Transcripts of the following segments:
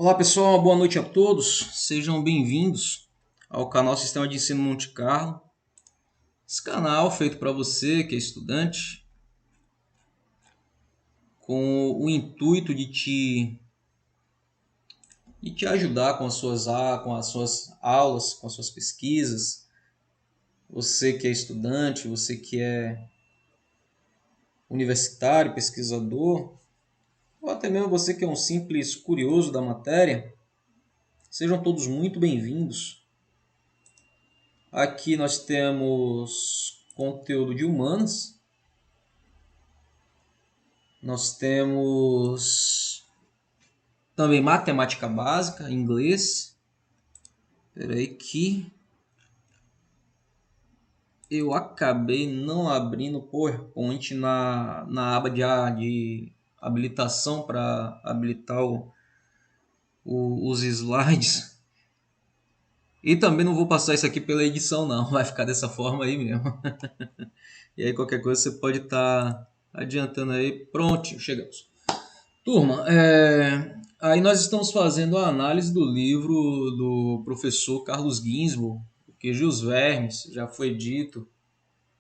Olá pessoal, uma boa noite a todos. Sejam bem-vindos ao canal Sistema de Ensino Monte Carlo. Esse canal feito para você que é estudante, com o intuito de te ajudar com as suas aulas, com as suas pesquisas. Você que é estudante, você que é universitário, pesquisador, ou até mesmo você que é um simples curioso da matéria, sejam todos muito bem-vindos. Aqui nós temos conteúdo de humanas, nós temos também matemática básica, inglês. Espera aí que eu acabei não abrindo o PowerPoint na aba de habilitação para habilitar os slides. E também não vou passar isso aqui pela edição não, vai ficar dessa forma aí mesmo. E aí qualquer coisa você pode estar adiantando aí. Pronto, chegamos. Turma, aí nós estamos fazendo a análise do livro do professor Carlos Ginzburg, O Queijo e os Vermes, já foi dito,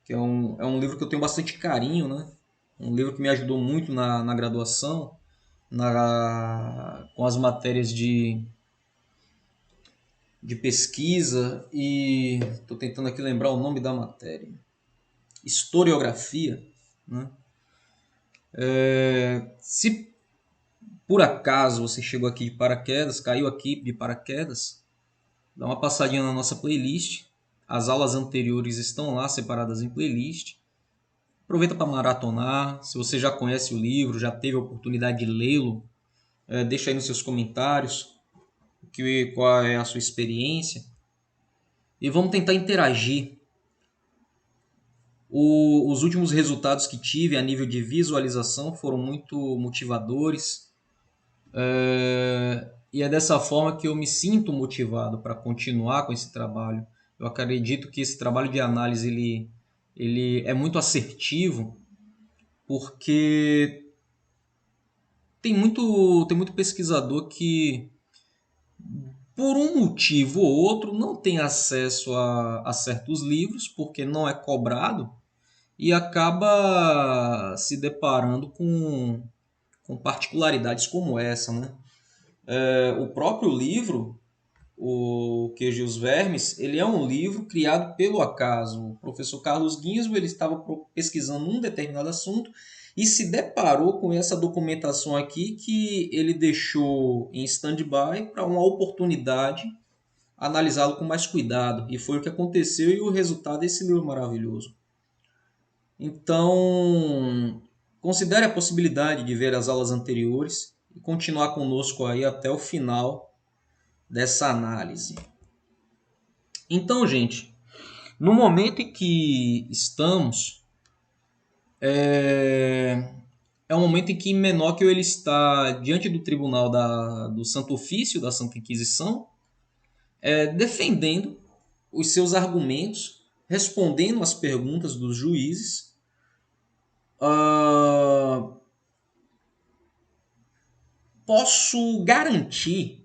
que é um livro que eu tenho bastante carinho, né? Um livro que me ajudou muito na graduação, com as matérias de pesquisa e estou tentando aqui lembrar o nome da matéria. Historiografia, né? Se por acaso você chegou aqui de paraquedas, caiu aqui de paraquedas, dá uma passadinha na nossa playlist. As aulas anteriores estão lá separadas em playlist. Aproveita para maratonar. Se você já conhece o livro, já teve a oportunidade de lê-lo, deixa aí nos seus comentários qual é a sua experiência. E vamos tentar interagir. Os últimos resultados que tive a nível de visualização foram muito motivadores. E é dessa forma que eu me sinto motivado para continuar com esse trabalho. Eu acredito que esse trabalho de análise ele é muito assertivo, porque tem muito pesquisador que, por um motivo ou outro, não tem acesso a certos livros, porque não é cobrado, e acaba se deparando com particularidades como essa, né? O próprio livro, O Queijo e os Vermes, ele é um livro criado pelo acaso. O professor Carlos Ginzburg ele estava pesquisando um determinado assunto e se deparou com essa documentação aqui que ele deixou em stand-by para uma oportunidade analisá-lo com mais cuidado. E foi o que aconteceu e o resultado é esse livro maravilhoso. Então, considere a possibilidade de ver as aulas anteriores e continuar conosco aí até o final dessa análise. Então, gente, no momento em que estamos, é um momento em que Menóquio ele está diante do tribunal do Santo Ofício, da Santa Inquisição, defendendo os seus argumentos, respondendo às perguntas dos juízes. Posso garantir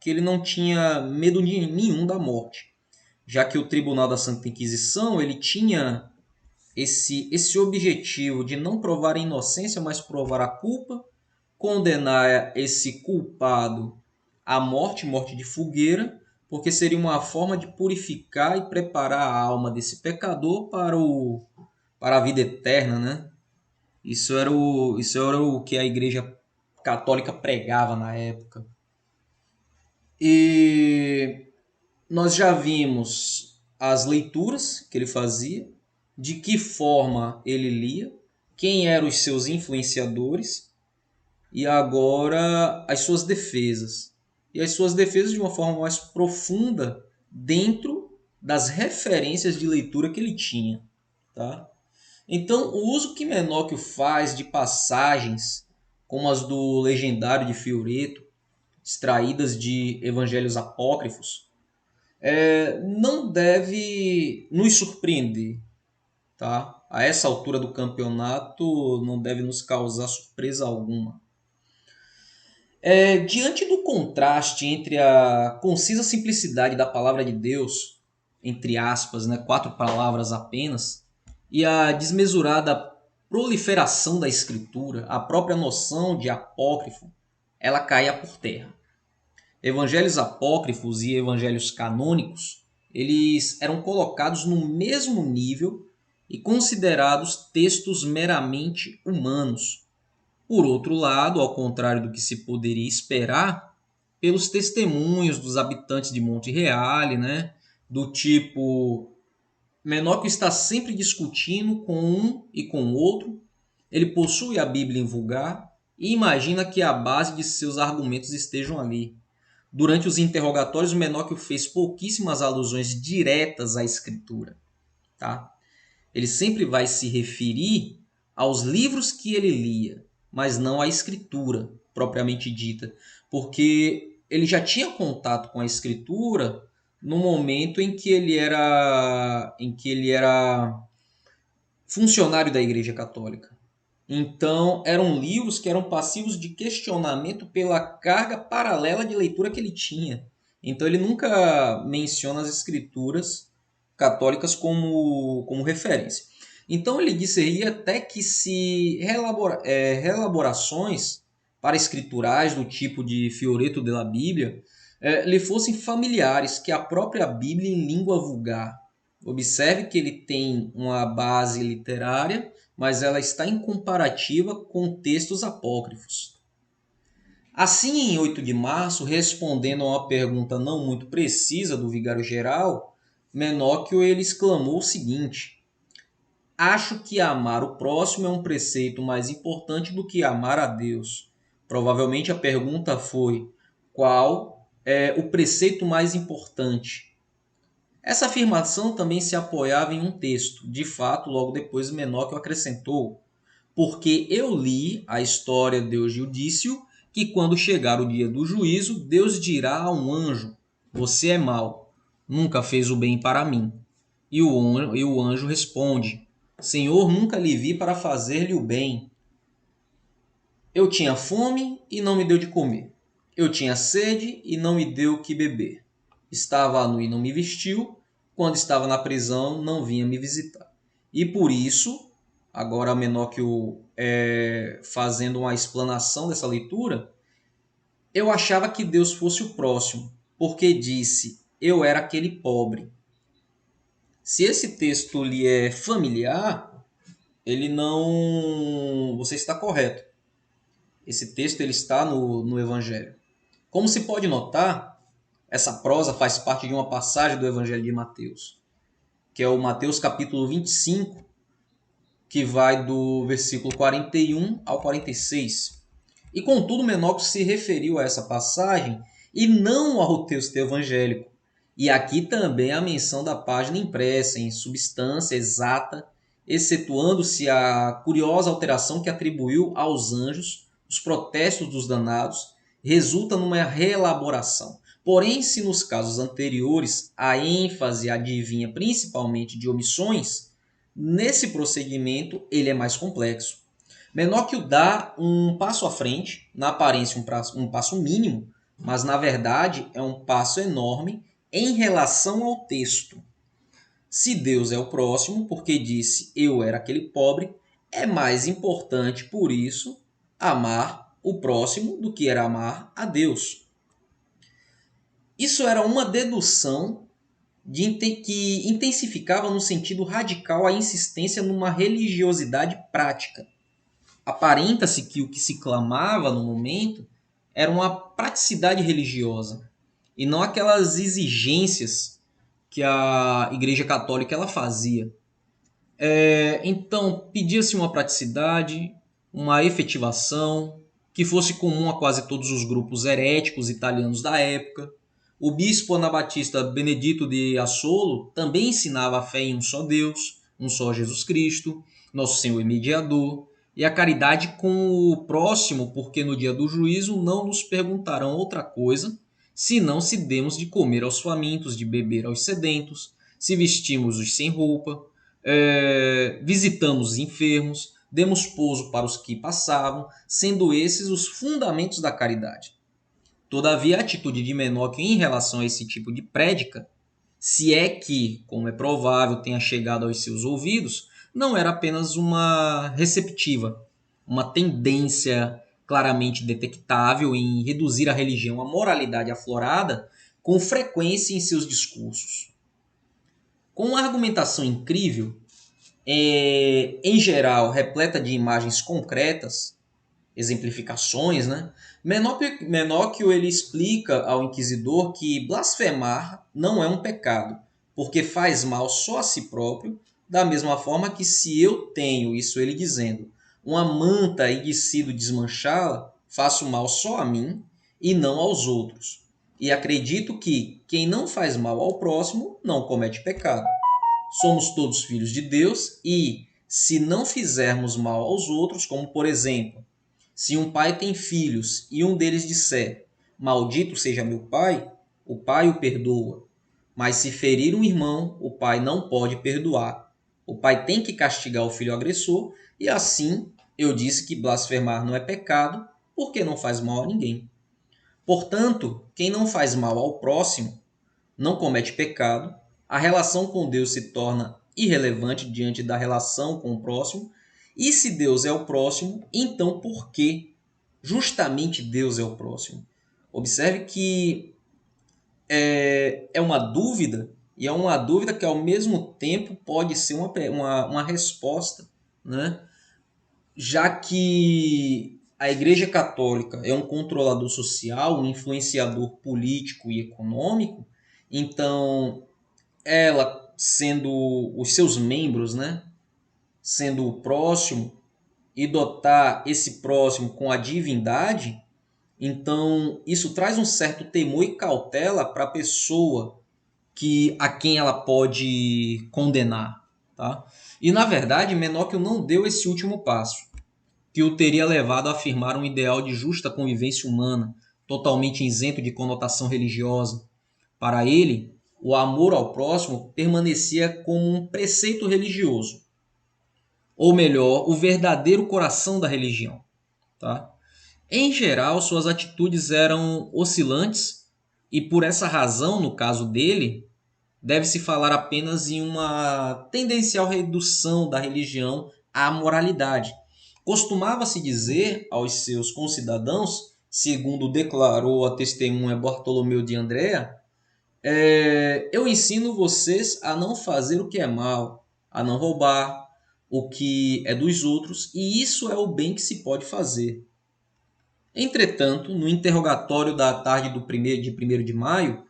que ele não tinha medo nenhum da morte, já que o Tribunal da Santa Inquisição ele tinha esse objetivo de não provar a inocência, mas provar a culpa, condenar esse culpado à morte de fogueira, porque seria uma forma de purificar e preparar a alma desse pecador para a vida eterna, né? Isso era o que a Igreja Católica pregava na época. E nós já vimos as leituras que ele fazia, de que forma ele lia, quem eram os seus influenciadores e agora as suas defesas. E as suas defesas de uma forma mais profunda dentro das referências de leitura que ele tinha. Tá? Então, o uso que Menóquio faz de passagens como as do Legendário de Fioreto, extraídas de evangelhos apócrifos, não deve nos surpreender, tá? A essa altura do campeonato não deve nos causar surpresa alguma. Diante do contraste entre a concisa simplicidade da palavra de Deus, entre aspas, né, 4 palavras apenas, e a desmesurada proliferação da escritura, a própria noção de apócrifo, ela caia por terra. Evangelhos apócrifos e evangelhos canônicos, eles eram colocados no mesmo nível e considerados textos meramente humanos. Por outro lado, ao contrário do que se poderia esperar, pelos testemunhos dos habitantes de Monte Reale, né, do tipo Menóquio está sempre discutindo com um e com o outro, ele possui a Bíblia em vulgar e imagina que a base de seus argumentos estejam ali. Durante os interrogatórios, o Menóquio fez pouquíssimas alusões diretas à escritura. Tá? Ele sempre vai se referir aos livros que ele lia, mas não à escritura propriamente dita, porque ele já tinha contato com a escritura no momento em que ele era funcionário da Igreja Católica. Então, eram livros que eram passivos de questionamento pela carga paralela de leitura que ele tinha. Então, ele nunca menciona as escrituras católicas como referência. Então, ele disseria até que se reelaborações para escriturais do tipo de Fioretto della Bíblia lhe fossem familiares que a própria Bíblia em língua vulgar. Observe que ele tem uma base literária, mas ela está em comparativa com textos apócrifos. Assim, em 8 de março, respondendo a uma pergunta não muito precisa do vigário-geral, Menóquio ele exclamou o seguinte: acho que amar o próximo é um preceito mais importante do que amar a Deus. Provavelmente a pergunta foi: qual é o preceito mais importante? Essa afirmação também se apoiava em um texto. De fato, logo depois Menóquio acrescentou: porque eu li a história de Eugildício, que quando chegar o dia do juízo, Deus dirá a um anjo: você é mau, nunca fez o bem para mim. E o anjo responde: Senhor, nunca lhe vi para fazer-lhe o bem. Eu tinha fome e não me deu de comer. Eu tinha sede e não me deu o que beber. Estava nu e não me vestiu. Quando estava na prisão, não vinha me visitar. E por isso, agora Menóquio fazendo uma explanação dessa leitura, eu achava que Deus fosse o próximo, porque disse: eu era aquele pobre. Se esse texto lhe é familiar, ele não. Você está correto. Esse texto ele está no Evangelho. Como se pode notar, essa prosa faz parte de uma passagem do Evangelho de Mateus, que é o Mateus capítulo 25, que vai do versículo 41 ao 46. E contudo, Menóquio se referiu a essa passagem e não ao texto evangélico. E aqui também a menção da página impressa em substância exata, excetuando-se a curiosa alteração que atribuiu aos anjos os protestos dos danados, resulta numa reelaboração. Porém, se nos casos anteriores a ênfase adivinha principalmente de omissões, nesse prosseguimento ele é mais complexo. Menóquio dá um passo à frente, na aparência um passo mínimo, mas na verdade é um passo enorme em relação ao texto. Se Deus é o próximo, porque disse eu era aquele pobre, é mais importante, por isso, amar o próximo do que era amar a Deus. Isso era uma dedução que intensificava no sentido radical a insistência numa religiosidade prática. Aparenta-se que o que se clamava no momento era uma praticidade religiosa e não aquelas exigências que a Igreja Católica ela fazia. Então, pedia-se uma praticidade, uma efetivação, que fosse comum a quase todos os grupos heréticos italianos da época. O bispo anabatista Benedito de Assolo também ensinava a fé em um só Deus, um só Jesus Cristo, nosso Senhor e mediador, e a caridade com o próximo, porque no dia do juízo não nos perguntarão outra coisa, senão se demos de comer aos famintos, de beber aos sedentos, se vestimos os sem roupa, visitamos os enfermos, demos pouso para os que passavam, sendo esses os fundamentos da caridade. Todavia, a atitude de Menóquio em relação a esse tipo de prédica, se é que, como é provável, tenha chegado aos seus ouvidos, não era apenas uma receptiva, uma tendência claramente detectável em reduzir a religião à moralidade aflorada com frequência em seus discursos. Com uma argumentação incrível, em geral repleta de imagens concretas, exemplificações, né? Menóquio ele explica ao inquisidor que blasfemar não é um pecado, porque faz mal só a si próprio, da mesma forma que se eu tenho, isso ele dizendo, uma manta e decido desmanchá-la, faço mal só a mim e não aos outros. E acredito que quem não faz mal ao próximo não comete pecado. Somos todos filhos de Deus e, se não fizermos mal aos outros, como por exemplo, se um pai tem filhos e um deles disser, maldito seja meu pai, o pai o perdoa. Mas se ferir um irmão, o pai não pode perdoar. O pai tem que castigar o filho agressor, e assim eu disse que blasfemar não é pecado, porque não faz mal a ninguém. Portanto, quem não faz mal ao próximo não comete pecado, a relação com Deus se torna irrelevante diante da relação com o próximo, e se Deus é o próximo, então por que justamente Deus é o próximo? Observe que é uma dúvida, e é uma dúvida que ao mesmo tempo pode ser uma resposta, né? Já que a Igreja Católica é um controlador social, um influenciador político e econômico, então ela sendo os seus membros, né, sendo o próximo, e dotar esse próximo com a divindade, então isso traz um certo temor e cautela para a pessoa a quem ela pode condenar, tá? E na verdade, Menóquio não deu esse último passo, que o teria levado a afirmar um ideal de justa convivência humana, totalmente isento de conotação religiosa. Para ele, o amor ao próximo permanecia como um preceito religioso, ou melhor, o verdadeiro coração da religião. Tá? Em geral, suas atitudes eram oscilantes, e por essa razão, no caso dele, deve-se falar apenas em uma tendencial redução da religião à moralidade. Costumava-se dizer aos seus concidadãos, segundo declarou a testemunha Bartolomeu de Andrea, eu ensino vocês a não fazer o que é mal, a não roubar o que é dos outros, e isso é o bem que se pode fazer. Entretanto, no interrogatório da tarde de 1º de maio,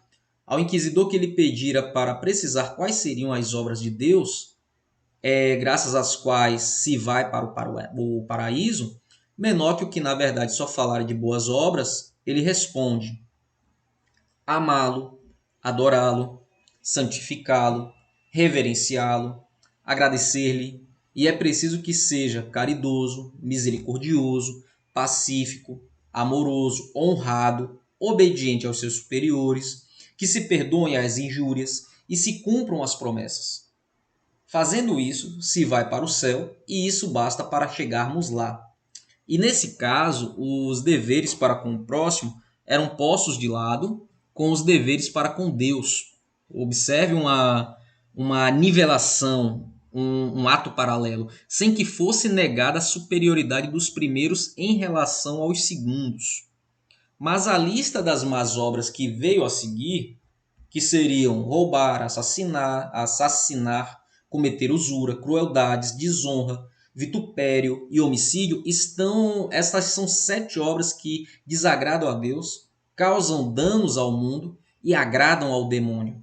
ao inquisidor que lhe pedira para precisar quais seriam as obras de Deus, graças às quais se vai para o paraíso, Menóquio, que na verdade só falara de boas obras, ele responde: amá-lo, adorá-lo, santificá-lo, reverenciá-lo, agradecer-lhe, e é preciso que seja caridoso, misericordioso, pacífico, amoroso, honrado, obediente aos seus superiores, que se perdoem as injúrias e se cumpram as promessas. Fazendo isso, se vai para o céu, e isso basta para chegarmos lá. E nesse caso, os deveres para com o próximo eram postos de lado com os deveres para com Deus. Observe uma nivelação, um ato paralelo, sem que fosse negada a superioridade dos primeiros em relação aos segundos. Mas a lista das más obras que veio a seguir, que seriam roubar, assassinar, cometer usura, crueldades, desonra, vitupério e homicídio, estas são 7 obras que desagradam a Deus, causam danos ao mundo e agradam ao demônio.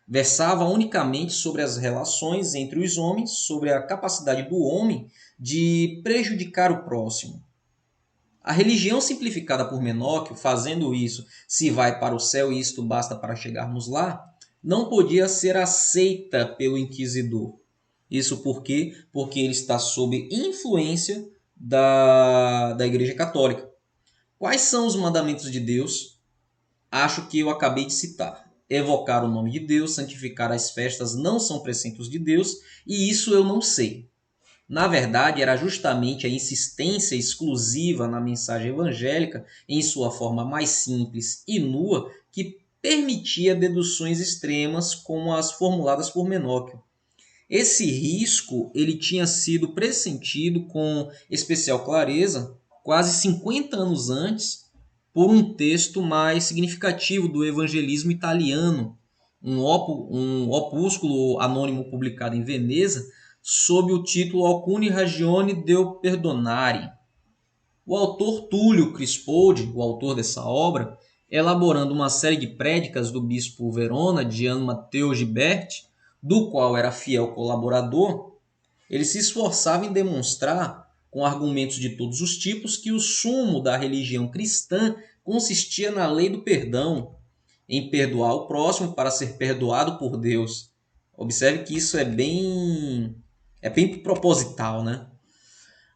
Versava unicamente sobre as relações entre os homens, sobre a capacidade do homem de prejudicar o próximo. A religião simplificada por Menóquio, fazendo isso, se vai para o céu e isto basta para chegarmos lá, não podia ser aceita pelo inquisidor. Isso por quê? Porque ele está sob influência da Igreja Católica. Quais são os mandamentos de Deus? Acho que eu acabei de citar. Evocar o nome de Deus, santificar as festas não são preceitos de Deus, e isso eu não sei. Na verdade, era justamente a insistência exclusiva na mensagem evangélica, em sua forma mais simples e nua, que permitia deduções extremas como as formuladas por Menóquio. Esse risco ele tinha sido pressentido com especial clareza quase 50 anos antes por um texto mais significativo do evangelismo italiano, um opúsculo anônimo publicado em Veneza sob o título Alcune Ragione Deo Perdonare. O autor Túlio Crispoldi, o autor dessa obra, elaborando uma série de prédicas do bispo Verona, Gian Matteo Ghiberti, do qual era fiel colaborador, ele se esforçava em demonstrar, com argumentos de todos os tipos, que o sumo da religião cristã consistia na lei do perdão, em perdoar o próximo para ser perdoado por Deus. Observe que isso é bem proposital, né?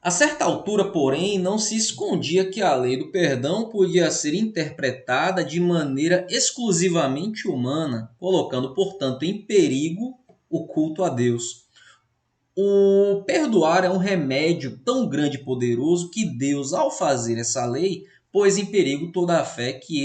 A certa altura, porém, não se escondia que a lei do perdão podia ser interpretada de maneira exclusivamente humana, colocando, portanto, em perigo o culto a Deus. O perdoar é um remédio tão grande e poderoso que Deus, ao fazer essa lei, pôs em perigo toda a fé que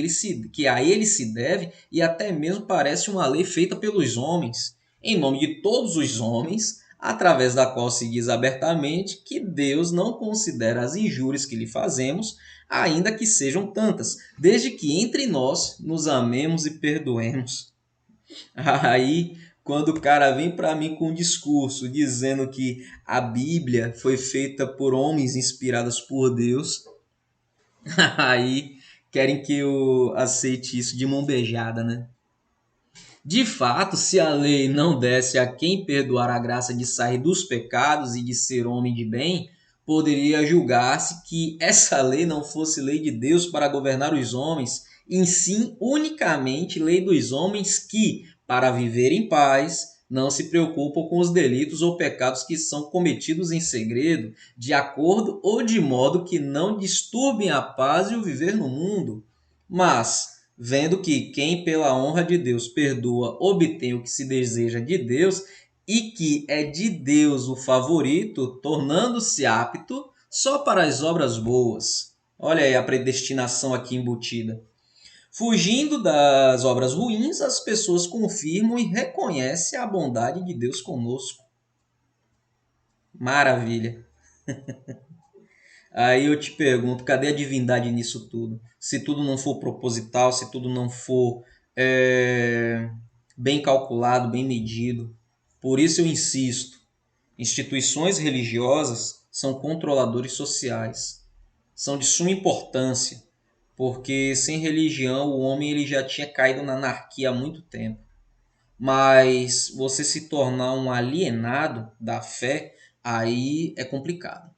a ele se deve e até mesmo parece uma lei feita pelos homens, em nome de todos os homens, através da qual se diz abertamente que Deus não considera as injúrias que lhe fazemos, ainda que sejam tantas, desde que entre nós nos amemos e perdoemos. Aí, quando o cara vem para mim com um discurso dizendo que a Bíblia foi feita por homens inspirados por Deus, aí querem que eu aceite isso de mão beijada, né? De fato, se a lei não desse a quem perdoar a graça de sair dos pecados e de ser homem de bem, poderia julgar-se que essa lei não fosse lei de Deus para governar os homens, e sim unicamente lei dos homens que, para viver em paz, não se preocupam com os delitos ou pecados que são cometidos em segredo, de acordo ou de modo que não disturbem a paz e o viver no mundo. Mas, vendo que quem pela honra de Deus perdoa obtém o que se deseja de Deus e que é de Deus o favorito, tornando-se apto só para as obras boas. Olha aí a predestinação aqui embutida. Fugindo das obras ruins, as pessoas confirmam e reconhecem a bondade de Deus conosco. Maravilha. Aí eu te pergunto, cadê a divindade nisso tudo? Se tudo não for proposital, se tudo não for é, bem calculado, bem medido. Por isso eu insisto, instituições religiosas são controladores sociais. São de suma importância, porque sem religião o homem ele já tinha caído na anarquia há muito tempo. Mas você se tornar um alienado da fé, aí é complicado.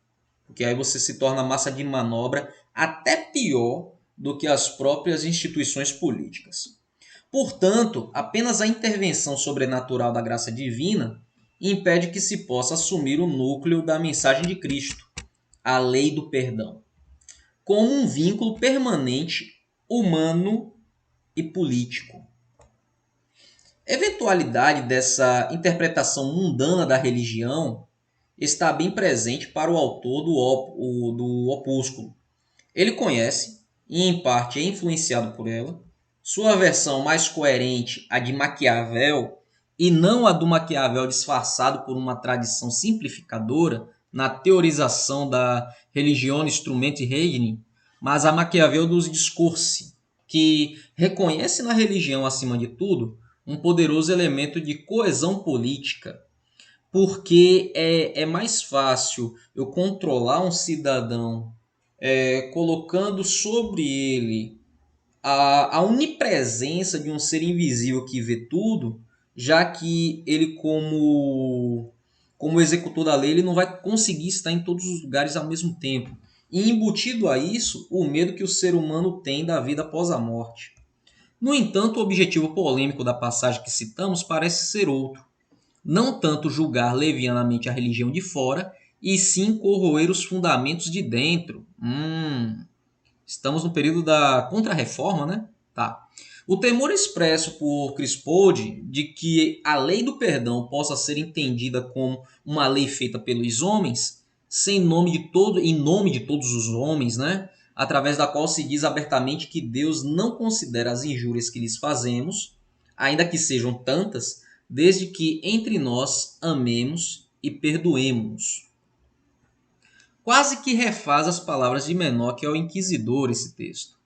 Porque aí você se torna massa de manobra até pior do que as próprias instituições políticas. Portanto, apenas a intervenção sobrenatural da graça divina impede que se possa assumir o núcleo da mensagem de Cristo, a lei do perdão, como um vínculo permanente humano e político. Eventualidade dessa interpretação mundana da religião está bem presente para o autor do opúsculo. Ele conhece, e em parte é influenciado por ela, sua versão mais coerente, a de Maquiavel, e não a do Maquiavel disfarçado por uma tradição simplificadora na teorização da Religione Strumenti Regni, mas a Maquiavel dos Discorsi, que reconhece na religião, acima de tudo, um poderoso elemento de coesão política, porque é mais fácil eu controlar um cidadão colocando sobre ele a onipresença de um ser invisível que vê tudo, já que ele, como executor da lei, ele não vai conseguir estar em todos os lugares ao mesmo tempo. E embutido a isso, o medo que o ser humano tem da vida após a morte. No entanto, o objetivo polêmico da passagem que citamos parece ser outro: não tanto julgar levianamente a religião de fora, e sim corroer os fundamentos de dentro. Estamos no período da Contra-Reforma, né? Tá. O temor expresso por Crispold de que a lei do perdão possa ser entendida como uma lei feita pelos homens, em nome de todos os homens, né? Através da qual se diz abertamente que Deus não considera as injúrias que lhes fazemos, ainda que sejam tantas, desde que entre nós amemos e perdoemos. Quase que refaz as palavras de Menoque ao inquisidor esse texto.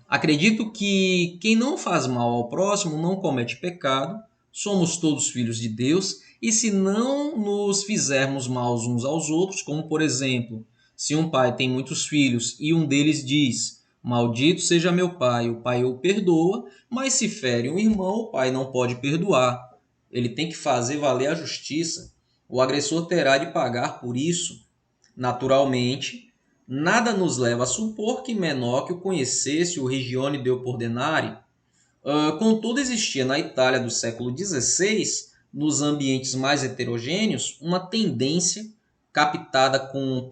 Acredito que quem não faz mal ao próximo não comete pecado, somos todos filhos de Deus, e se não nos fizermos mal uns aos outros, como por exemplo, se um pai tem muitos filhos e um deles diz: Maldito seja meu pai, o pai o perdoa, mas se fere um irmão, o pai não pode perdoar. Ele tem que fazer valer a justiça. O agressor terá de pagar por isso. Naturalmente, nada nos leva a supor que Menóquio conhecesse o Regione Deo Pordenari. Contudo, existia na Itália do século XVI, nos ambientes mais heterogêneos, uma tendência captada com o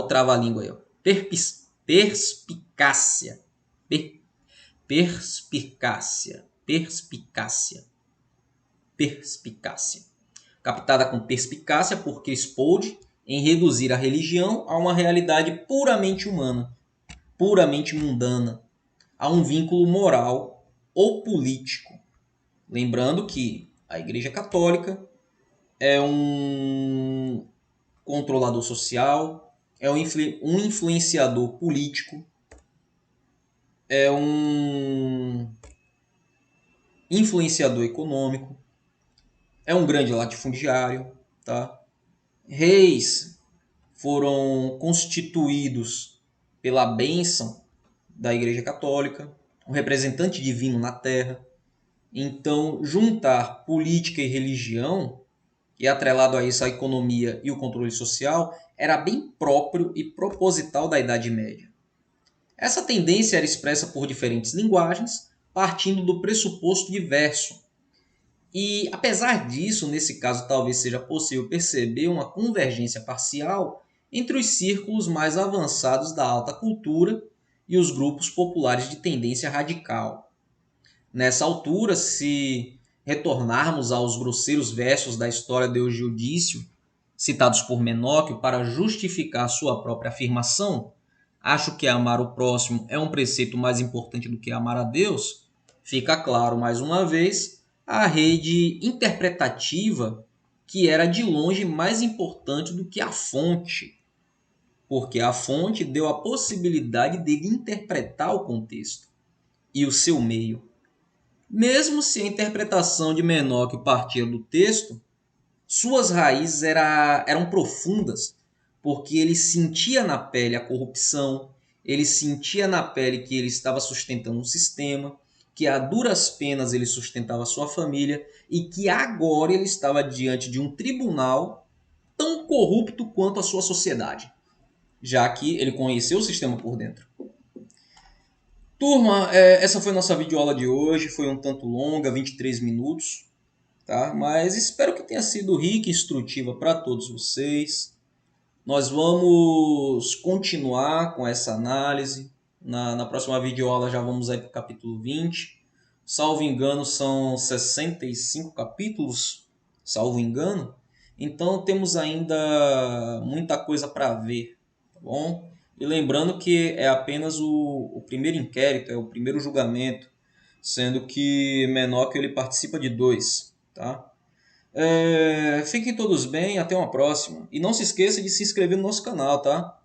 trava-língua aí, ó, perspicácia. Perspicácia. Captada com perspicácia por Crispold em reduzir a religião a uma realidade puramente humana, puramente mundana, a um vínculo moral ou político. Lembrando que a Igreja Católica é um controlador social, é um influenciador político, é um influenciador econômico, é um grande latifundiário, tá? Reis foram constituídos pela bênção da Igreja Católica, um representante divino na Terra. Então, juntar política e religião, e atrelado a isso a economia e o controle social, era bem próprio e proposital da Idade Média. Essa tendência era expressa por diferentes linguagens, partindo do pressuposto diverso. E, apesar disso, nesse caso talvez seja possível perceber uma convergência parcial entre os círculos mais avançados da alta cultura e os grupos populares de tendência radical. Nessa altura, se retornarmos aos grosseiros versos da história de Eugídio, citados por Menóquio para justificar sua própria afirmação, acho que amar o próximo é um preceito mais importante do que amar a Deus, fica claro mais uma vez a rede interpretativa que era de longe mais importante do que a fonte, porque a fonte deu a possibilidade dele interpretar o contexto e o seu meio. Mesmo se a interpretação de Menóquio partia do texto, suas raízes eram profundas, porque ele sentia na pele a corrupção, ele sentia na pele que ele estava sustentando um sistema, que a duras penas ele sustentava sua família e que agora ele estava diante de um tribunal tão corrupto quanto a sua sociedade, já que ele conheceu o sistema por dentro. Turma, essa foi nossa videoaula de hoje, foi um tanto longa, 23 minutos, tá? Mas espero que tenha sido rica e instrutiva para todos vocês. Nós vamos continuar com essa análise. Na próxima videoaula já vamos aí para o capítulo 20. Salvo engano, são 65 capítulos, salvo engano. Então temos ainda muita coisa para ver, tá bom? E lembrando que é apenas o primeiro inquérito, é o primeiro julgamento, sendo que Menóquio ele participa de 2, tá? Fiquem todos bem, até uma próxima. E não se esqueça de se inscrever no nosso canal, tá?